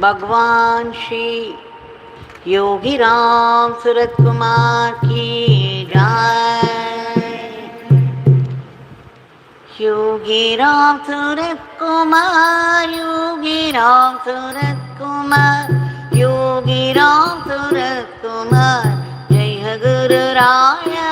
भगवान श्री योगी राम सूरत कुमार की जय। योगी राम सूरत कुमार, योगी राम सूरत कुमार, योगी राम सूरत कुमार, जय हो गुरु राया।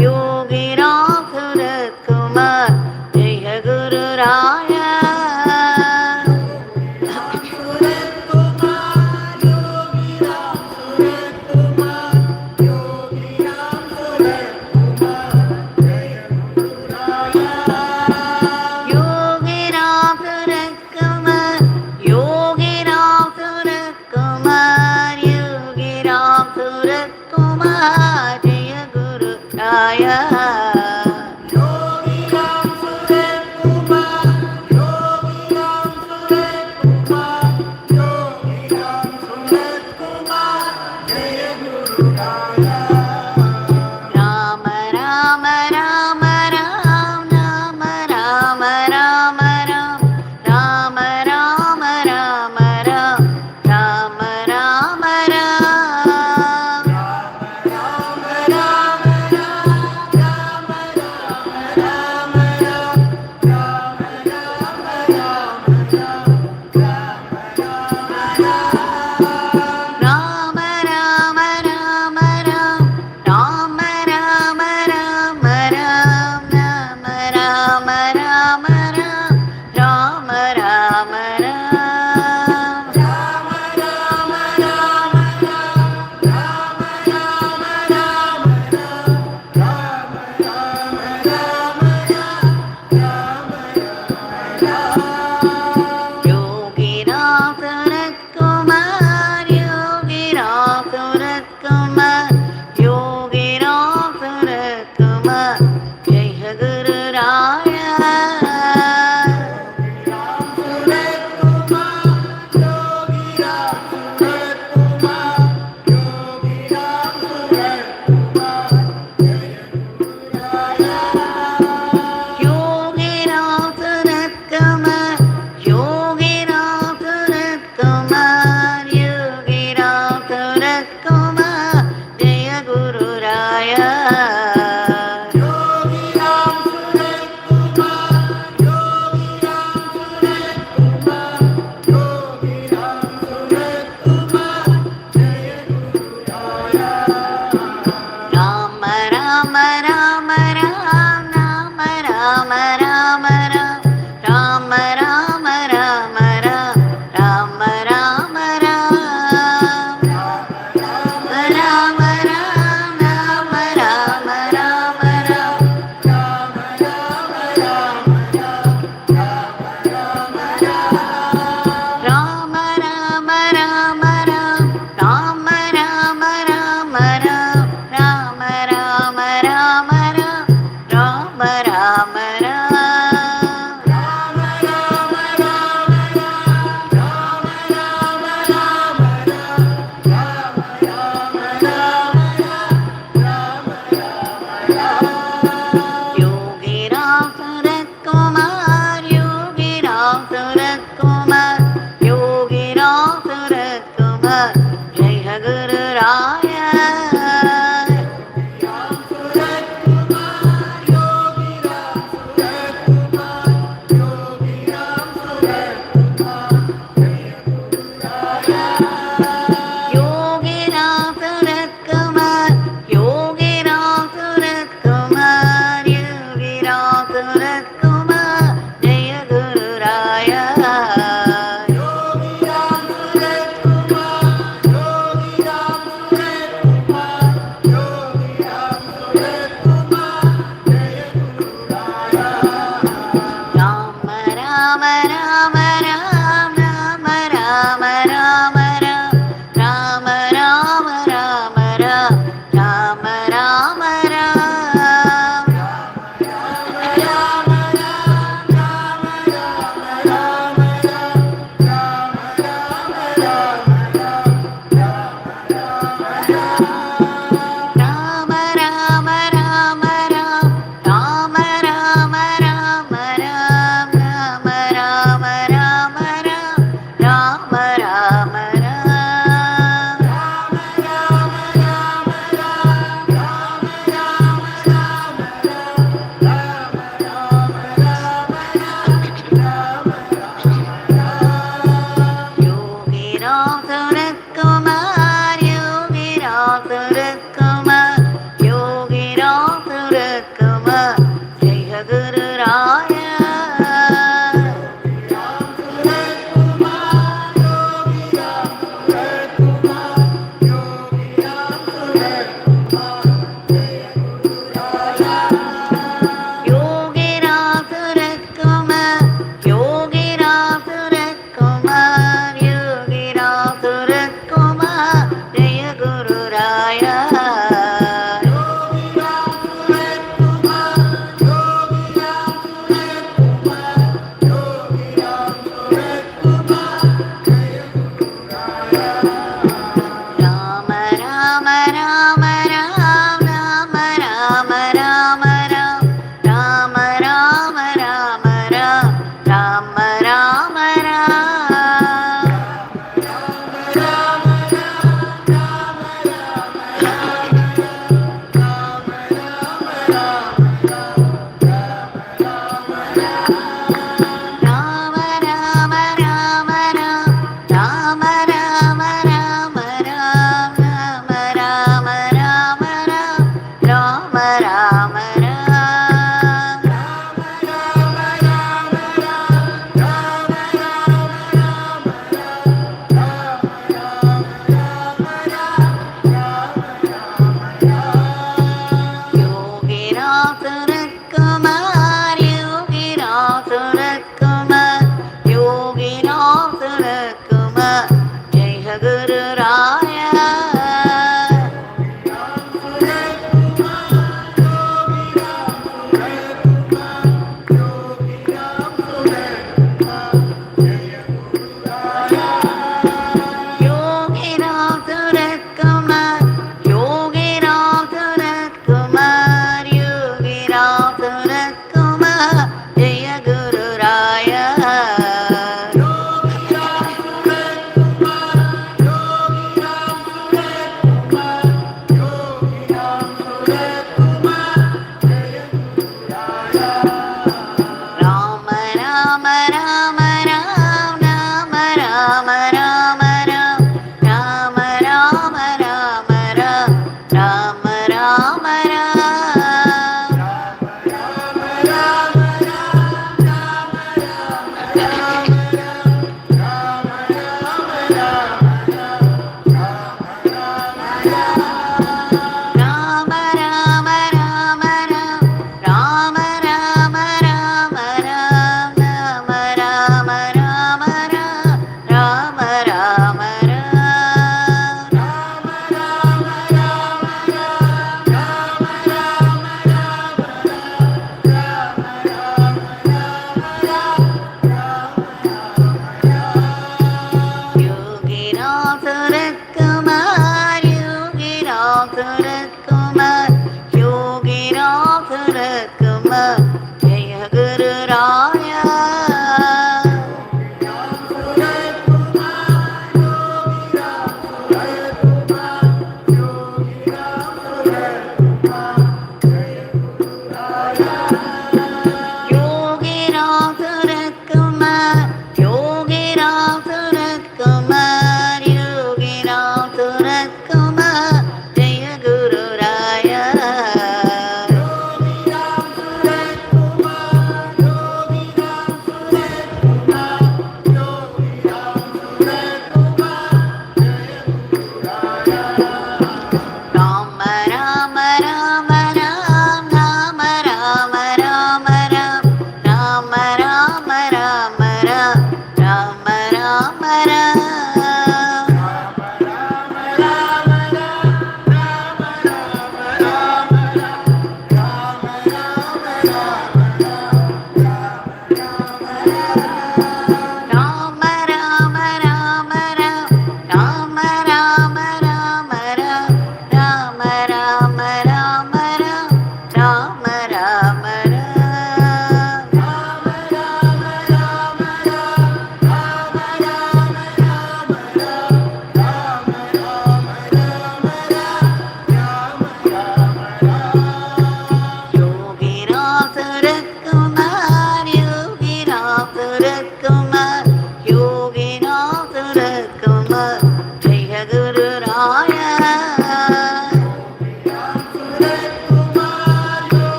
योगी राम सूरत कुमार, जय गुरु राया।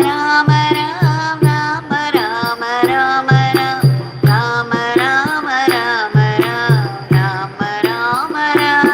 രാമ രാമ രാമ രാമ രാമ രാമ രാമ രാമ രാമ രാമ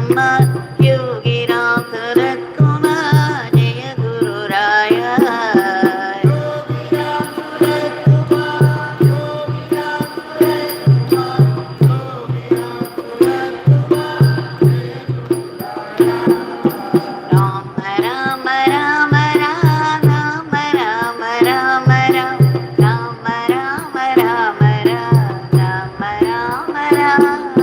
कुमार योगी राम शरद कुमार जय गुरु राया राम राम राम राम राम राम राम राम राम राम राम राम राम राम राम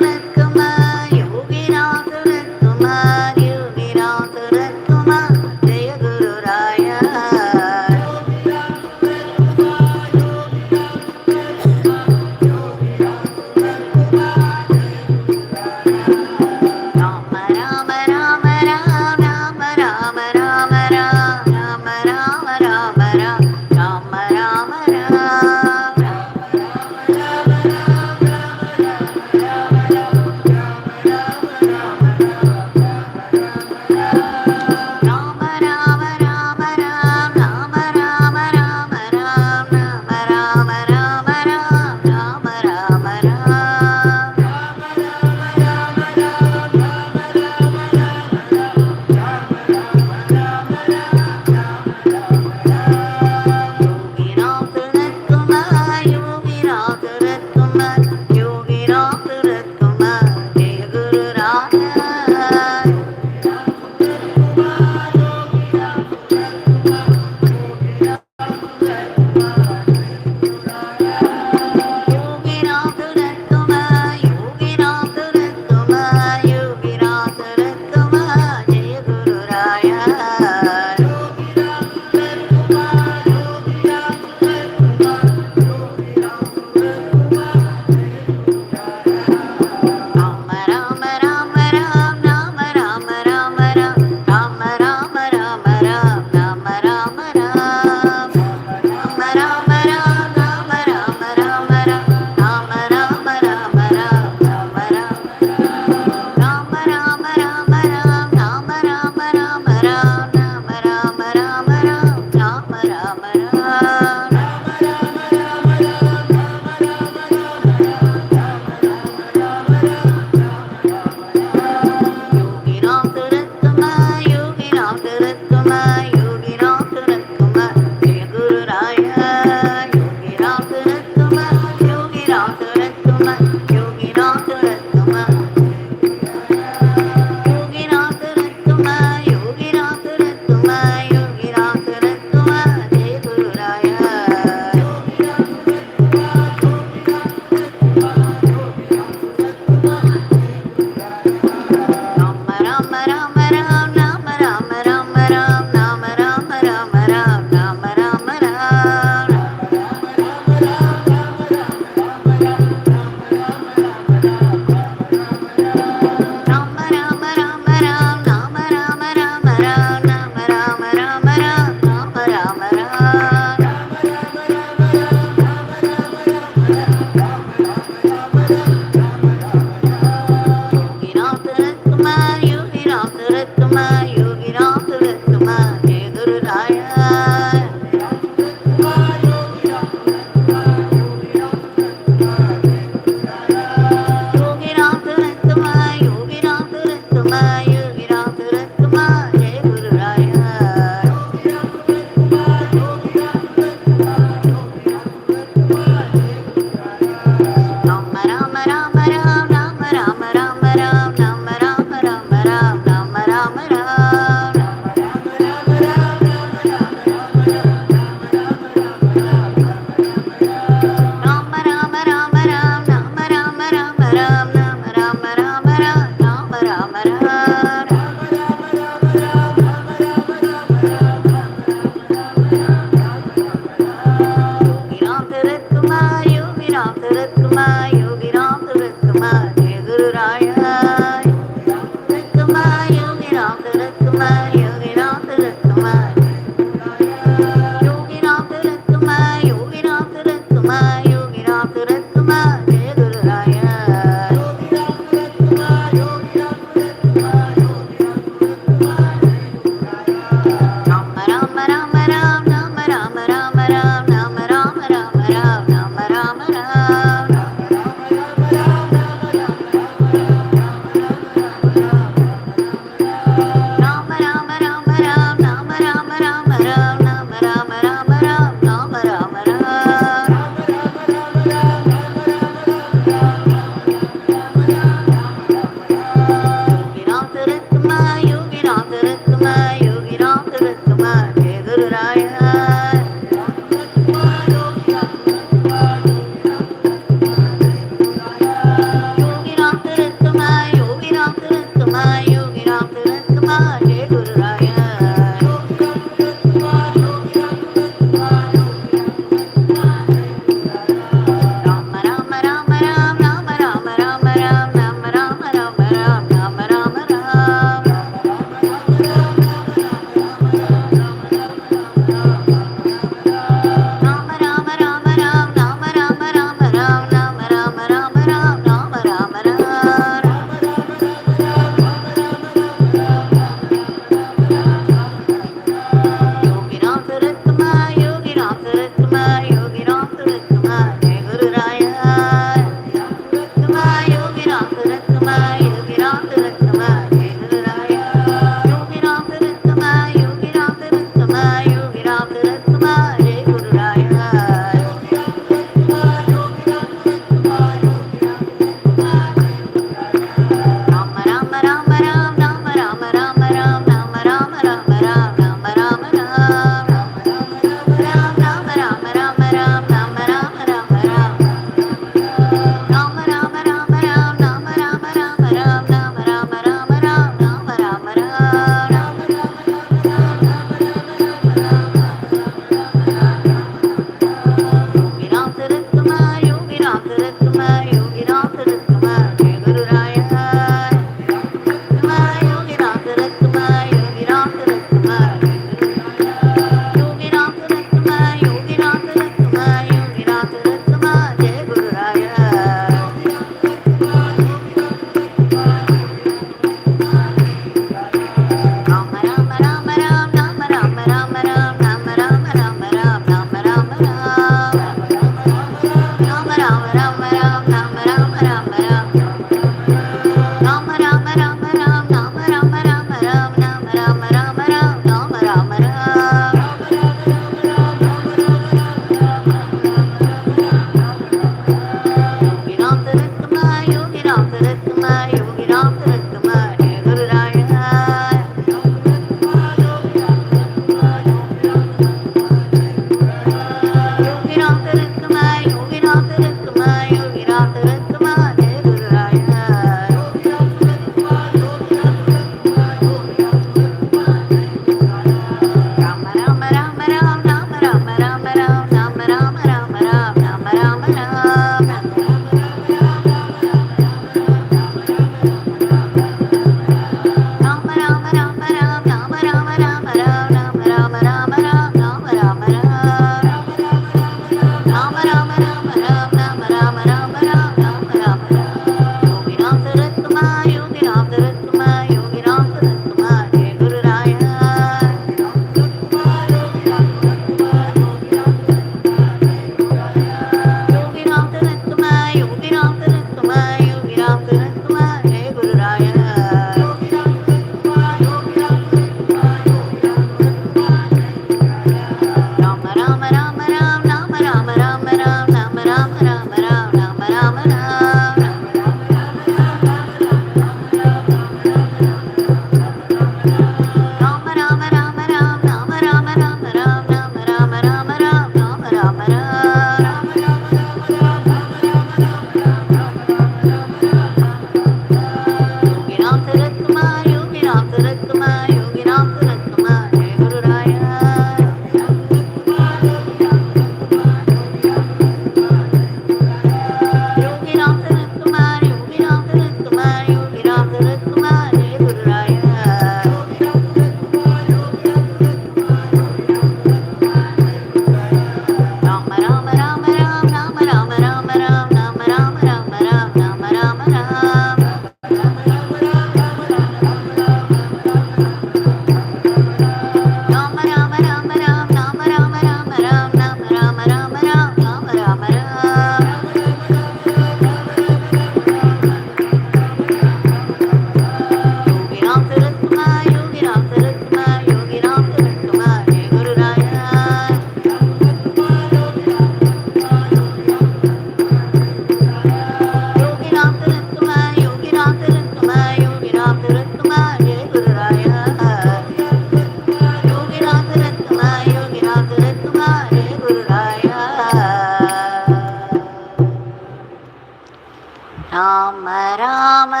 Rama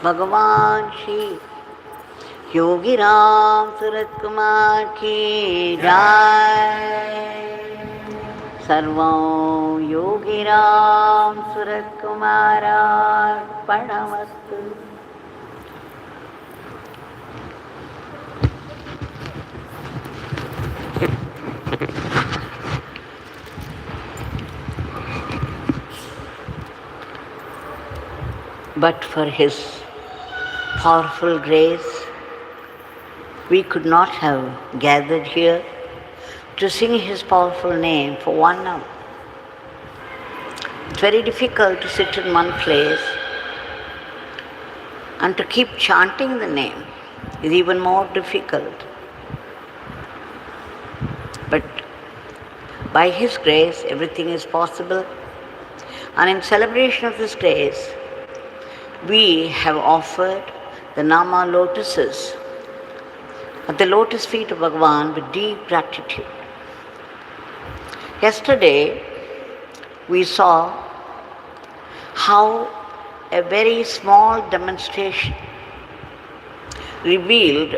भगवान श्री योगी राम सूरत कुमार की जय। सर्वं Yogi Ram Surat कुमारार्पणमस्तु। But for his powerful grace, we could not have gathered here to sing his powerful name for 1 hour. It's very difficult to sit in one place, and to keep chanting the name is even more difficult. But by his grace, everything is possible, and in celebration of this grace, we have offered the Nama lotuses at the lotus feet of Bhagavan with deep gratitude. Yesterday, we saw how a very small demonstration revealed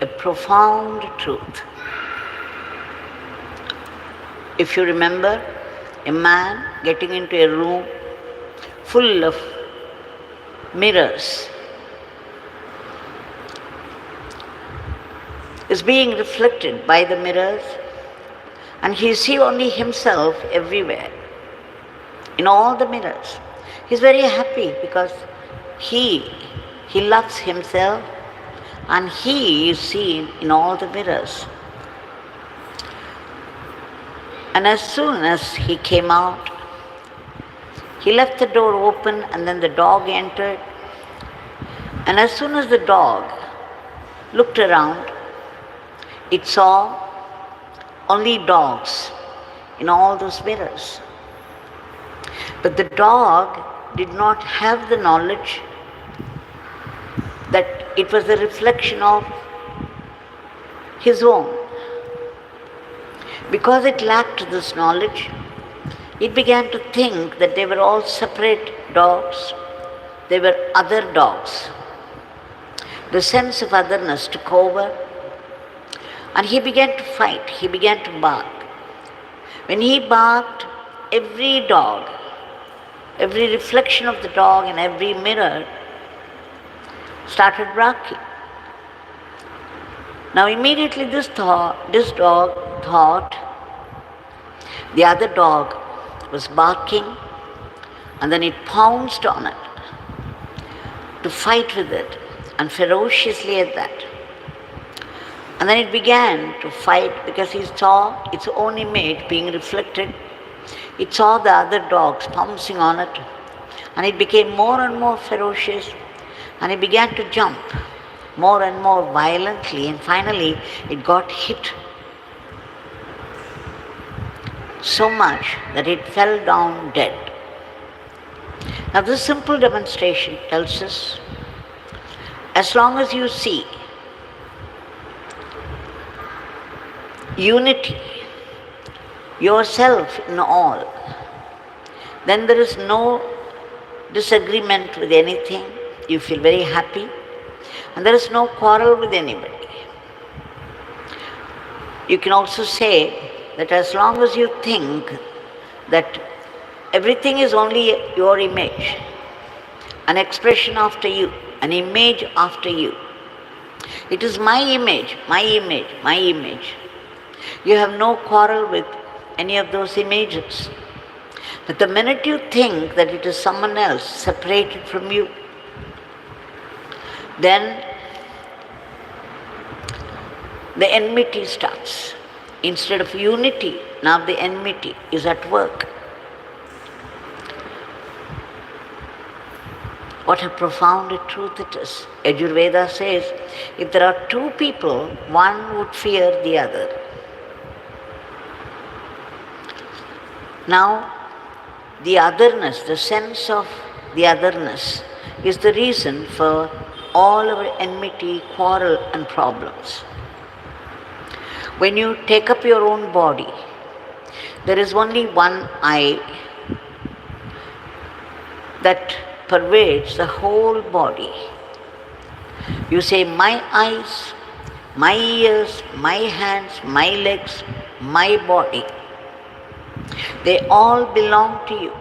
a profound truth. If you remember, a man getting into a room full of mirrors is being reflected by the mirrors, and he sees only himself everywhere, in all the mirrors. He's very happy because he loves himself, and he is seen in all the mirrors. And as soon as he came out, he left the door open, and then the dog entered. And as soon as the dog looked around, it saw only dogs in all those mirrors. But the dog did not have the knowledge that it was a reflection of his own. Because it lacked this knowledge, it began to think that they were all separate dogs, they were other dogs. The sense of otherness took over, And he began to fight, he began to bark. When he barked, every dog, every reflection of the dog in every mirror started barking. Now immediately this dog thought the other dog was barking, and then it pounced on it to fight with it, and ferociously at that. And then it began to fight because he saw its own image being reflected. It saw the other dogs pouncing on it, and it became more and more ferocious, and it began to jump more and more violently, and finally it got hit so much that it fell down dead. Now this simple demonstration tells us, as long as you see unity, yourself in all, then there is no disagreement with anything. You feel very happy, and there is no quarrel with anybody. You can also say that as long as you think that everything is only your image, an expression after you, an image after you. It is my image, my image, my image. You have no quarrel with any of those images. But the minute you think that it is someone else separated from you, then the enmity starts. Instead of unity, now the enmity is at work. What a profound truth it is. Ayurveda says, if there are two people, one would fear the other. Now, the otherness, the sense of the otherness, is the reason for all our enmity, quarrel and problems. When you take up your own body, there is only one I that pervades the whole body. You say, my eyes, my ears, my hands, my legs, my body. They all belong to you.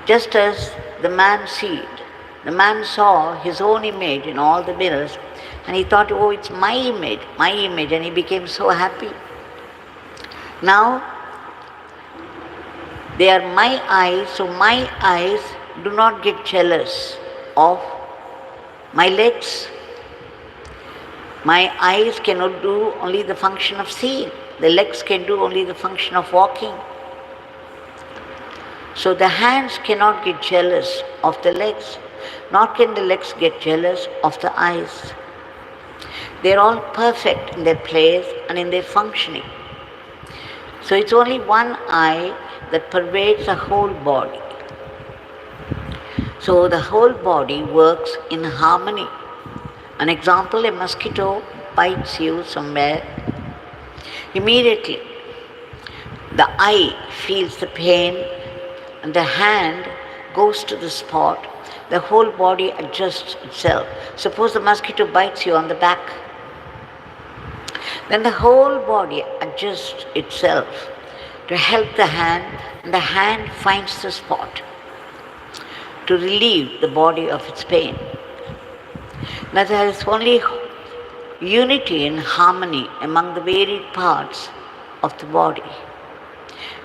Just as the man seed. The man saw his own image in all the mirrors, and he thought, oh, it's my image, and he became so happy. Now, they are my eyes, so my eyes do not get jealous of my legs. My eyes cannot do only the function of seeing. The legs can do only the function of walking. So the hands cannot get jealous of the legs, nor can the legs get jealous of the eyes. They are all perfect in their place and in their functioning. So it's only one eye that pervades the whole body. So the whole body works in harmony. An example, a mosquito bites you somewhere. Immediately, the eye feels the pain and the hand goes to the spot. The whole body adjusts itself. Suppose the mosquito bites you on the back. Then the whole body adjusts itself to help the hand, and the hand finds the spot to relieve the body of its pain. Now there is only unity and harmony among the varied parts of the body.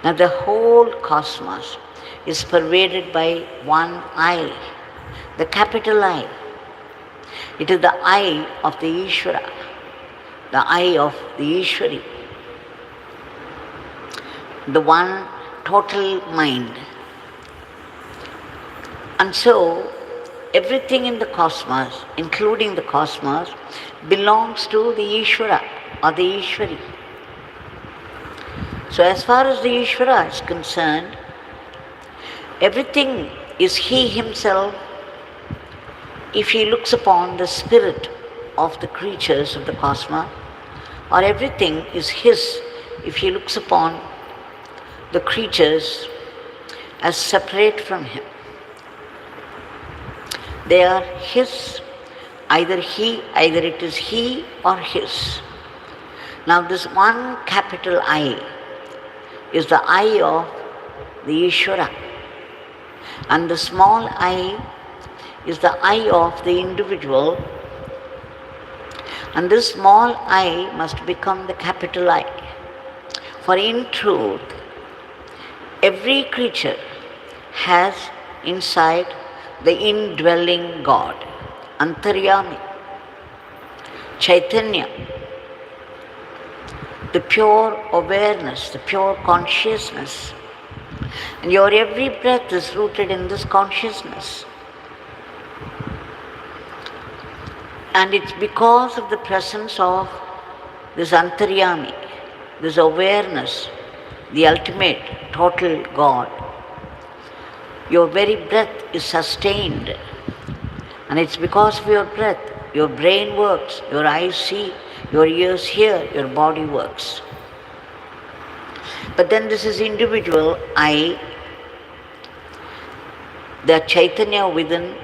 Now the whole cosmos is pervaded by one eye, the capital I. It is the eye of the Ishvara, the eye of the Ishwari, the one total mind. And so, everything in the cosmos, including the cosmos, belongs to the Ishvara or the Ishwari. So as far as the Ishvara is concerned, everything is he himself if he looks upon the spirit of the creatures of the cosmos, or everything is his if he looks upon the creatures as separate from him. They are his, either it is he or his. Now this one capital I is the I of the Ishvara, and the small I is the I of the individual, and this small I must become the capital I. For in truth, every creature has inside the indwelling God, Antaryami, Chaitanya, the pure awareness, the pure consciousness. And your every breath is rooted in this consciousness. And it's because of the presence of this Antaryami, this awareness, the ultimate, total God. Your very breath is sustained. And it's because of your breath, your brain works, your eyes see, your ears hear, your body works. But then this is individual I, the Chaitanya within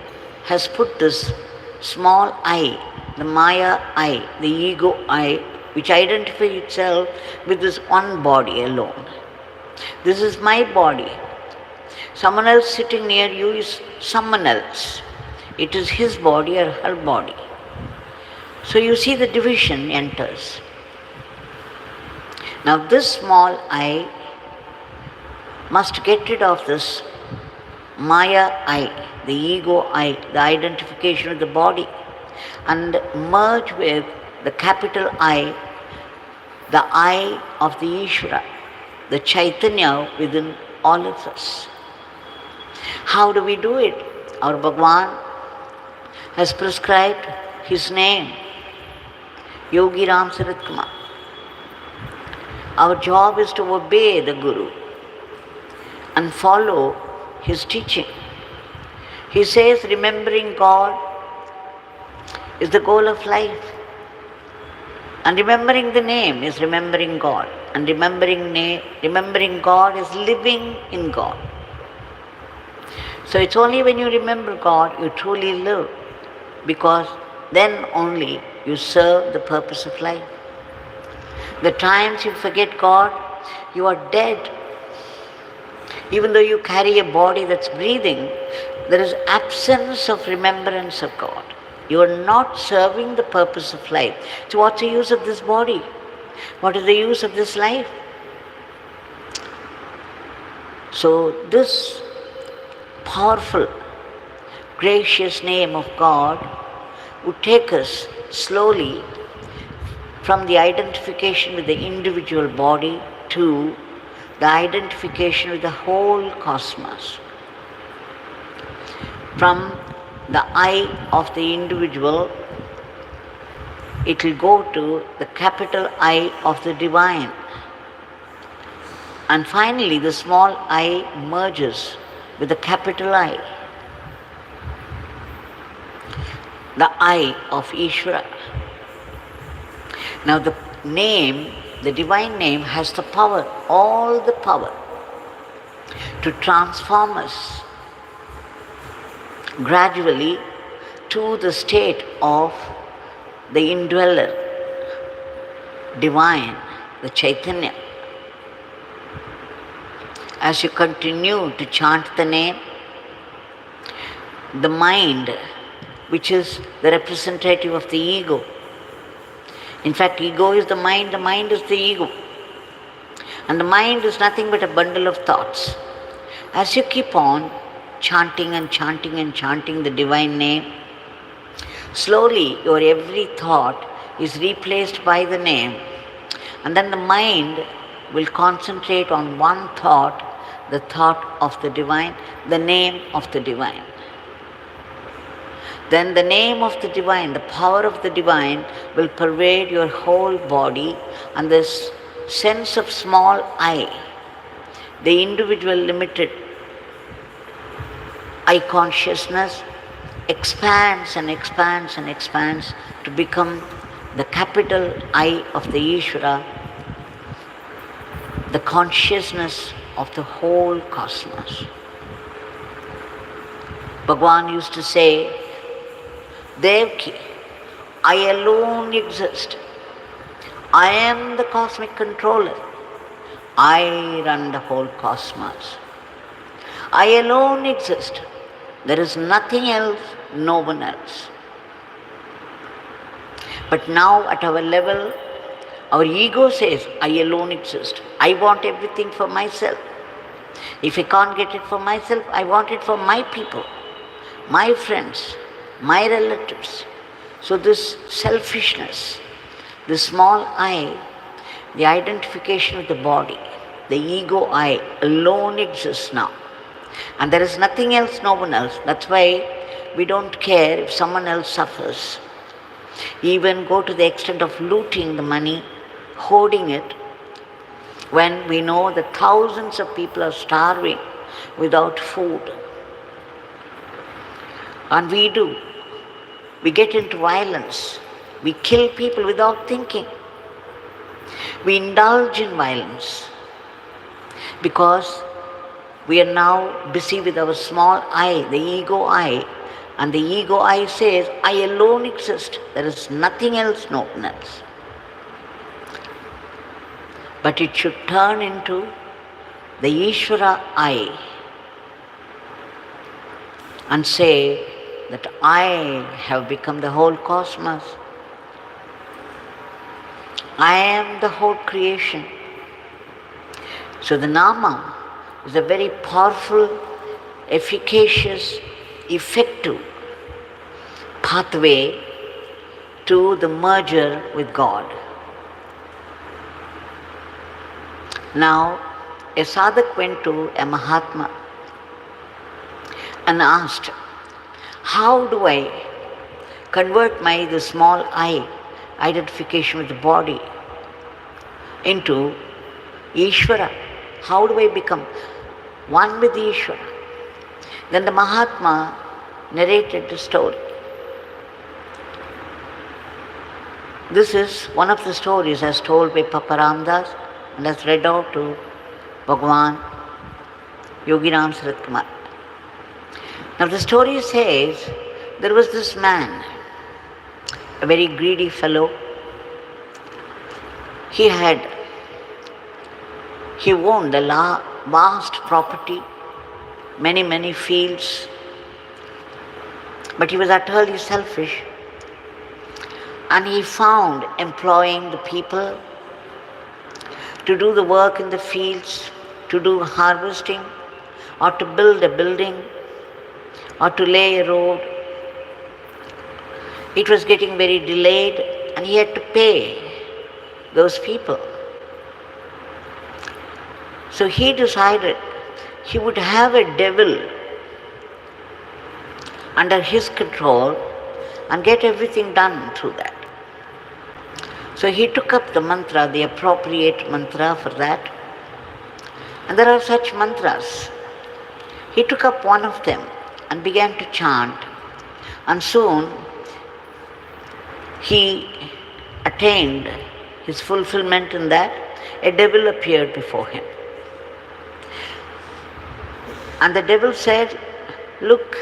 has put this small I, the Maya I, the ego I, which identifies itself with this one body alone. This is my body. Someone else sitting near you is someone else. It is his body or her body. So you see the division enters. Now this small I must get rid of this Maya I, the ego I, the identification of the body, and merge with the capital I, the I of the Ishvara, the Chaitanya within all of us. How do we do it? Our Bhagwan has prescribed his name, Yogi Ram Sarat Kumar. Our job is to obey the Guru and follow his teaching. He says remembering God is the goal of life. And remembering the name is remembering God. And remembering God is living in God. So it's only when you remember God you truly live, because then only you serve the purpose of life. The times you forget God, you are dead. Even though you carry a body that's breathing, there is absence of remembrance of God. You are not serving the purpose of life. So what's the use of this body? What is the use of this life? So this powerful, gracious name of God would take us slowly from the identification with the individual body to the identification with the whole cosmos. From the I of the individual, it will go to the capital I of the divine. And finally, the small I merges with the capital I, the I of Ishvara. Now the name, the divine name has the power, all the power to transform us gradually to the state of the indweller, divine, the Chaitanya. As you continue to chant the name, the mind, which is the representative of the ego. In fact, ego is the mind is the ego. And the mind is nothing but a bundle of thoughts. As you keep on chanting and chanting and chanting the divine name, slowly your every thought is replaced by the name. And then the mind will concentrate on one thought, the thought of the divine, the name of the divine. Then the name of the divine, the power of the divine will pervade your whole body, and this sense of small I, the individual limited I consciousness, expands and expands and expands to become the capital I of the Ishvara, the consciousness of the whole cosmos. Bhagwan used to say, Devki, I alone exist. I am the cosmic controller. I run the whole cosmos. I alone exist. There is nothing else, no one else. But now at our level, our ego says, I alone exist. I want everything for myself. If I can't get it for myself, I want it for my people, my friends, my relatives. So this selfishness, the small I, the identification with the body, the ego I alone exists now. And there is nothing else, no one else. That's why we don't care if someone else suffers. Even go to the extent of looting the money, hoarding it, when we know that thousands of people are starving without food. And we do. We get into violence. We kill people without thinking. We indulge in violence because we are now busy with our small I, the ego I, and the ego I says, I alone exist. There is nothing else, no one else. But it should turn into the Ishvara I and say that I have become the whole cosmos. I am the whole creation. So the Nama is a very powerful, efficacious, effective pathway to the merger with God. Now, a sadhak went to a Mahatma and asked, how do I convert the small I, identification with the body, into Ishvara? How do I become one with Ishvara? Then the Mahatma narrated the story. This is one of the stories as told by Papa Ramdas and as read out to Bhagavan Yogiram Sarat Kumar. Now the story says there was this man, a very greedy fellow. He owned a vast property, many fields, but he was utterly selfish. And he found employing the people to do the work in the fields, to do harvesting, or to build a building, or to lay a road. It was getting very delayed, and he had to pay those people. So he decided he would have a devil under his control and get everything done through that. So he took up the mantra, the appropriate mantra for that. And there are such mantras. He took up one of them and began to chant. And soon he attained his fulfillment in that. A devil appeared before him. And the devil said, look,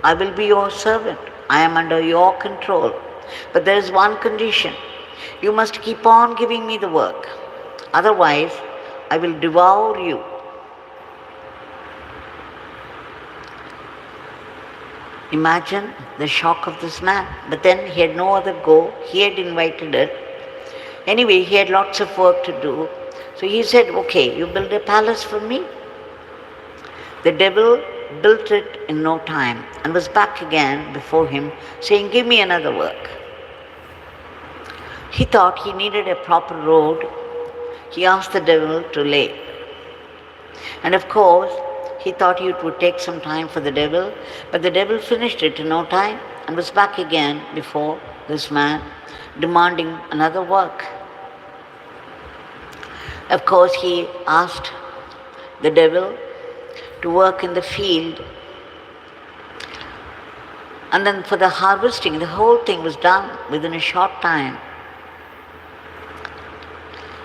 I will be your servant. I am under your control. But there is one condition. You must keep on giving me the work. Otherwise, I will devour you. Imagine the shock of this man. But then he had no other go. He had invited it. Anyway, he had lots of work to do. So he said, okay, you build a palace for me. The devil built it in no time and was back again before him saying, give me another work. He thought he needed a proper road. He asked the devil to lay. And of course, he thought it would take some time for the devil, but the devil finished it in no time and was back again before this man, demanding another work. Of course, he asked the devil to work in the field. And then for the harvesting, the whole thing was done within a short time.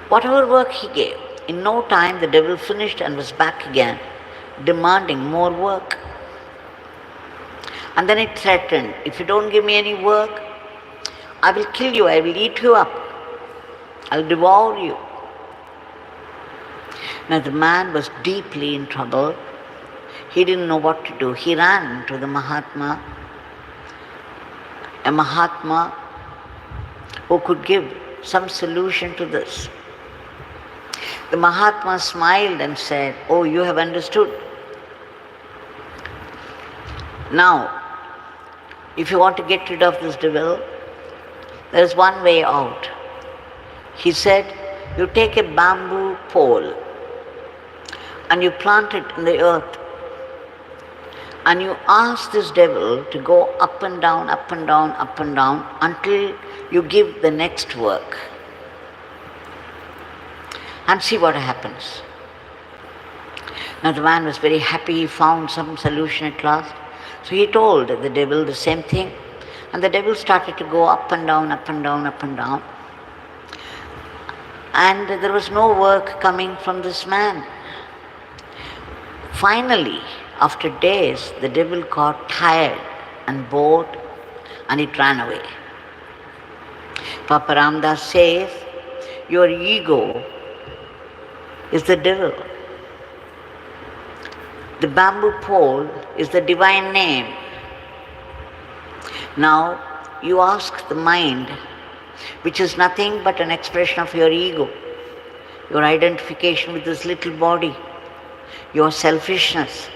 Whatever work he gave, in no time the devil finished and was back again, demanding more work. And then it threatened, if you don't give me any work, I will kill you, I will eat you up. I'll devour you. Now the man was deeply in trouble. He didn't know what to do. He ran to the Mahatma, a Mahatma who could give some solution to this. The Mahatma smiled and said, "Oh, you have understood. Now, if you want to get rid of this devil, there is one way out." He said, "You take a bamboo pole and you plant it in the earth, and you ask this devil to go up and down, up and down, up and down until you give the next work. And see what happens." Now the man was very happy. He found some solution at last. So he told the devil the same thing, and the devil started to go up and down, up and down, up and down. And there was no work coming from this man. Finally, after days, the devil got tired and bored, and it ran away. Papa Ramdas says, your ego is the devil. The bamboo pole is the divine name. Now you ask the mind, which is nothing but an expression of your ego, your identification with this little body, your selfishness.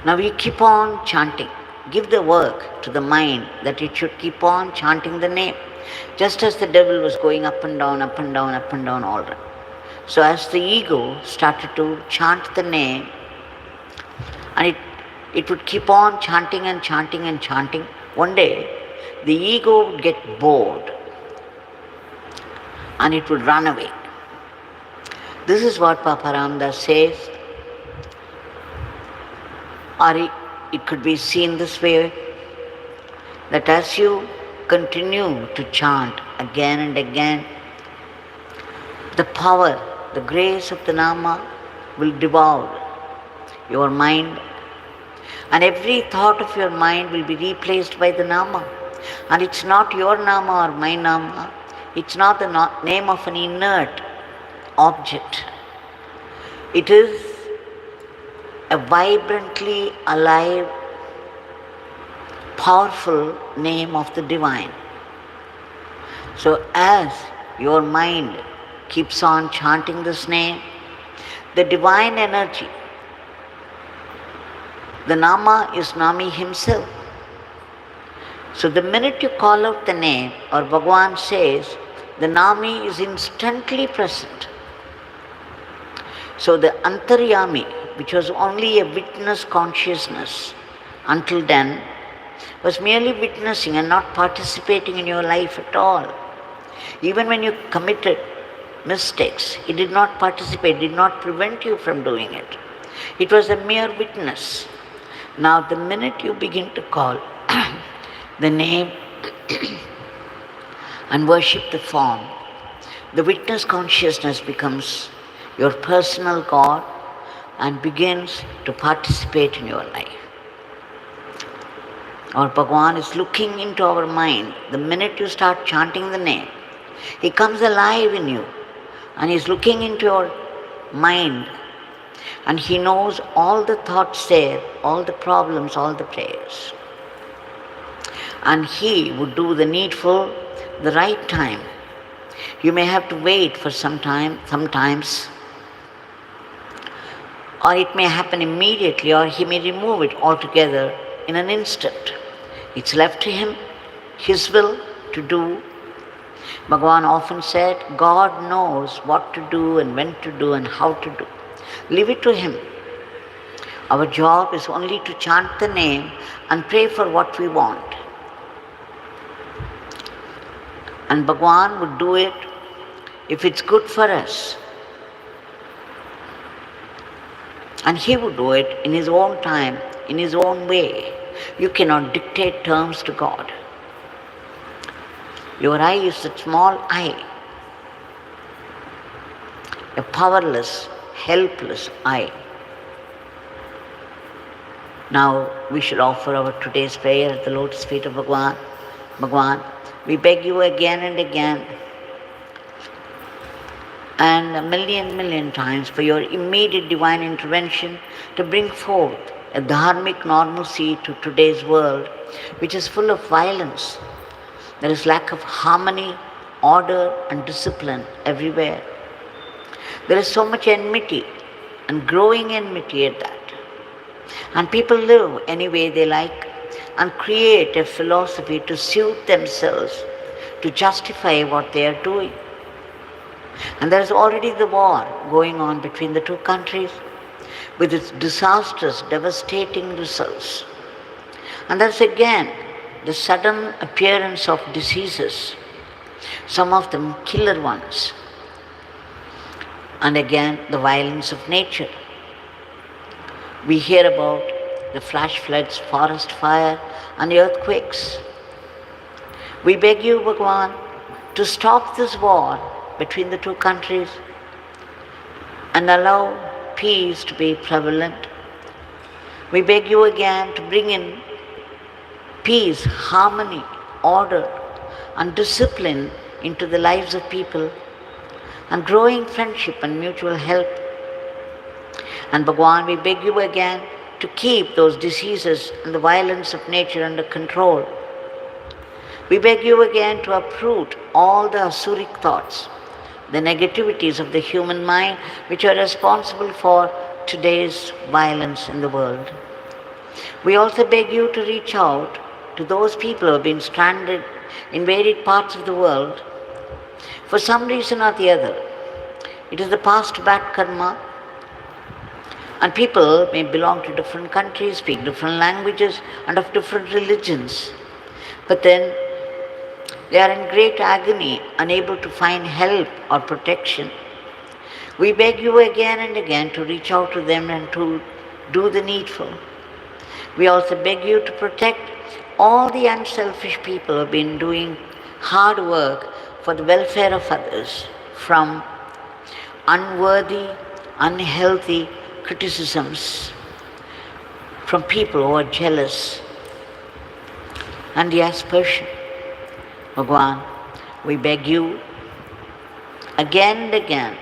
Now you keep on chanting. Give the work to the mind that it should keep on chanting the name, just as the devil was going up and down, up and down, up and down all right. So as the ego started to chant the name, and it would keep on chanting and chanting and chanting, one day the ego would get bored and it would run away. This is what Papa Ramdas says, or it could be seen this way, that as you continue to chant again and again, the power, the grace of the Nama will devour your mind, and every thought of your mind will be replaced by the Nama. And it's not your Nama or my Nama, it's not the name of an inert object. It is a vibrantly alive, powerful name of the divine. So as your mind keeps on chanting this name, the divine energy, the Nama is Nami himself. So the minute you call out the name, or Bhagavan says, the Nami is instantly present. So the Antaryami, which was only a witness consciousness until then, was merely witnessing and not participating in your life at all. Even when you committed mistakes, it did not participate, did not prevent you from doing it. It was a mere witness. Now the minute you begin to call the name and worship the form, the witness consciousness becomes your personal God and begins to participate in your life. Our Bhagavan is looking into our mind. The minute you start chanting the name, he comes alive in you, and he's looking into your mind, and he knows all the thoughts there, all the problems, all the prayers. And he would do the needful the right time. You may have to wait for some time, sometimes, or it may happen immediately, or he may remove it altogether in an instant. It's left to him, his will to do. Bhagavan often said, God knows what to do and when to do and how to do. Leave it to him. Our job is only to chant the name and pray for what we want. And Bhagavan would do it if it's good for us. And he would do it in his own time, in his own way. You cannot dictate terms to God. Your eye is a small eye, a powerless, helpless eye. Now we should offer our today's prayer at the lotus feet of Bhagavan. Bhagavan, we beg you again and again, and a million times for your immediate divine intervention to bring forth a dharmic normalcy to today's world, which is full of violence. There is lack of harmony, order, and discipline everywhere. There is so much enmity and growing enmity at that. And people live any way they like and create a philosophy to suit themselves, to justify what they are doing. And there is already the war going on between the two countries with its disastrous, devastating results. And there's again the sudden appearance of diseases, some of them killer ones. And again, the violence of nature. We hear about the flash floods, forest fire, and the earthquakes. We beg you, Bhagwan, to stop this war between the two countries and allow peace to be prevalent. We beg you again to bring in peace, harmony, order, and discipline into the lives of people, and growing friendship and mutual help. And Bhagwan, we beg you again to keep those diseases and the violence of nature under control. We beg you again to uproot all the asuric thoughts, the negativities of the human mind which are responsible for today's violence in the world. We also beg you to reach out to those people who have been stranded in varied parts of the world for some reason or the other. It is the past bad karma, and people may belong to different countries, speak different languages, and of different religions. But then they are in great agony, unable to find help or protection. We beg you again and again to reach out to them and to do the needful. We also beg you to protect all the unselfish people who have been doing hard work for the welfare of others from unworthy, unhealthy criticisms from people who are jealous and the aspersion. Bhagwan, we beg you again and again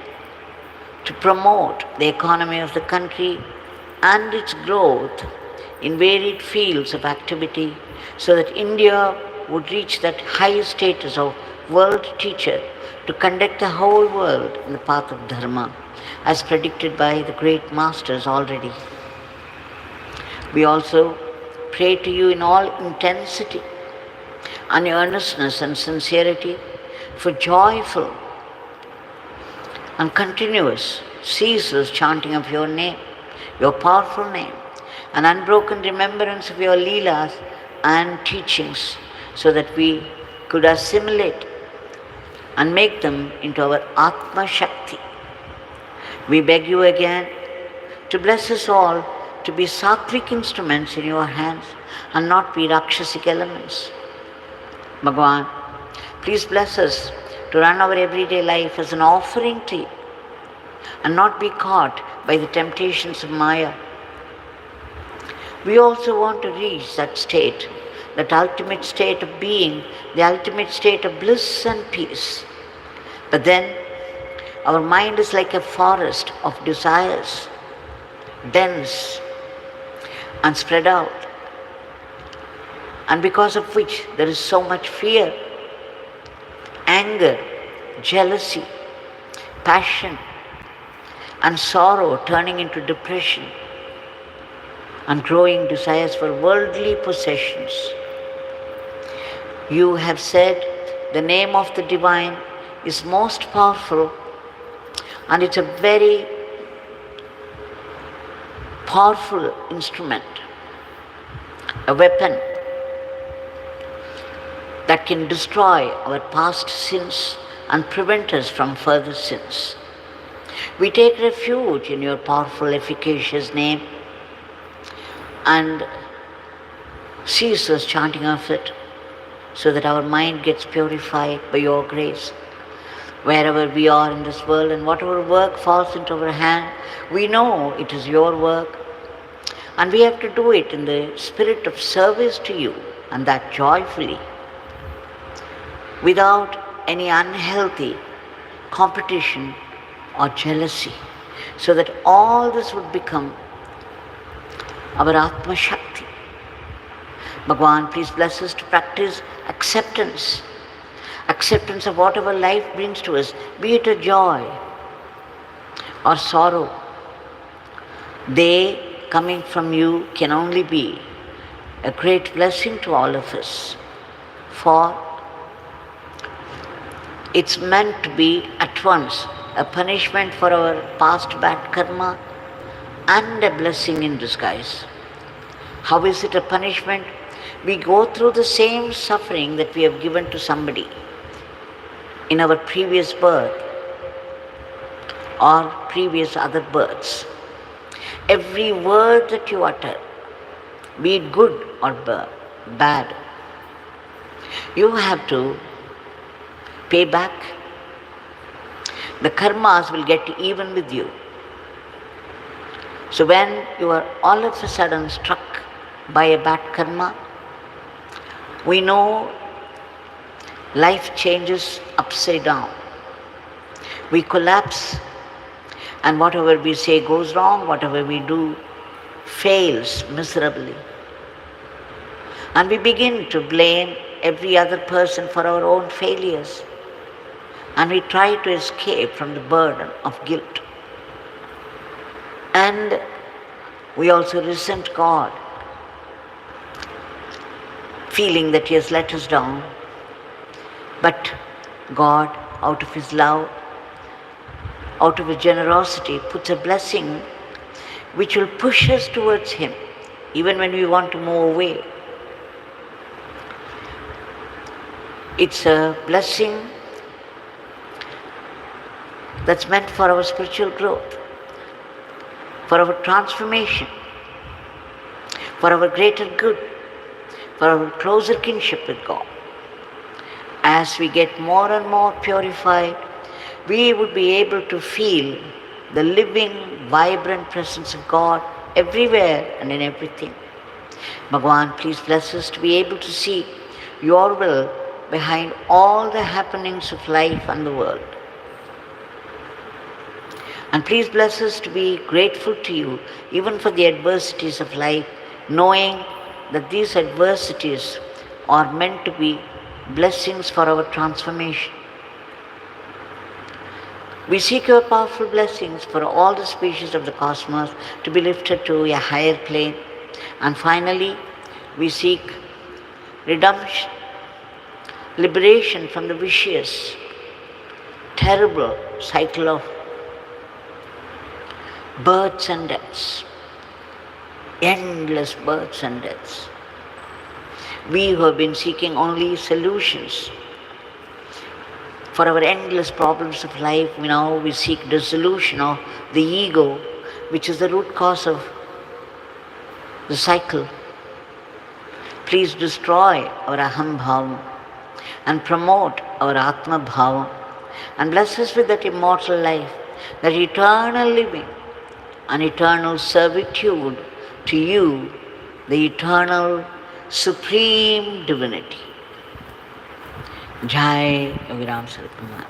to promote the economy of the country and its growth in varied fields of activity so that India would reach that high status of world teacher to conduct the whole world in the path of dharma, as predicted by the great masters already. We also pray to you in all intensity and earnestness and sincerity for joyful and continuous, ceaseless chanting of your name, your powerful name, and unbroken remembrance of your leelas and teachings, so that we could assimilate and make them into our Atma Shakti. We beg you again to bless us all to be sattvic instruments in your hands and not be rakshasic elements. Bhagwan, please bless us to run our everyday life as an offering to you and not be caught by the temptations of Maya. We also want to reach that state, that ultimate state of being, the ultimate state of bliss and peace. But then our mind is like a forest of desires, dense and spread out, and because of which there is so much fear, anger, jealousy, passion, and sorrow turning into depression, and growing desires for worldly possessions. You have said the name of the divine is most powerful, and it's a very powerful instrument, a weapon that can destroy our past sins and prevent us from further sins. We take refuge in your powerful, efficacious name and ceaseless chanting of it, so that our mind gets purified by your grace. Wherever we are in this world and whatever work falls into our hand, we know it is your work, and we have to do it in the spirit of service to you, and that joyfully, without any unhealthy competition or jealousy, so that all this would become our Atma Shakti. Bhagwan, please bless us to practice acceptance. Acceptance of whatever life brings to us, be it a joy or sorrow. They, coming from you, can only be a great blessing to all of us. For it's meant to be at once a punishment for our past bad karma and a blessing in disguise. How is it a punishment? We go through the same suffering that we have given to somebody in our previous birth or previous other births. Every word that you utter, be it good or bad, you have to pay back. The karmas will get even with you. So when you are all of a sudden struck by a bad karma, we know life changes upside down. We collapse, and whatever we say goes wrong, whatever we do fails miserably. And we begin to blame every other person for our own failures. And we try to escape from the burden of guilt. And we also resent God, feeling that He has let us down. But God, out of His love, out of His generosity, puts a blessing which will push us towards Him, even when we want to move away. It's a blessing that's meant for our spiritual growth, for our transformation, for our greater good, for our closer kinship with God. As we get more and more purified, we would be able to feel the living, vibrant presence of God everywhere and in everything. Bhagwan, please bless us to be able to see Your will behind all the happenings of life and the world. And please bless us to be grateful to You even for the adversities of life, knowing that these adversities are meant to be blessings for our transformation. We seek Your powerful blessings for all the species of the cosmos to be lifted to a higher plane. And finally, we seek redemption, liberation from the vicious, terrible cycle of births and deaths, endless births and deaths. We who have been seeking only solutions for our endless problems of life, now we seek dissolution of the ego, which is the root cause of the cycle. Please destroy our aham bhava and promote our atma bhava, and bless us with that immortal life, that eternal living, an eternal servitude to You, the eternal supreme divinity. Jai Yogi Ram Sarvabhauma.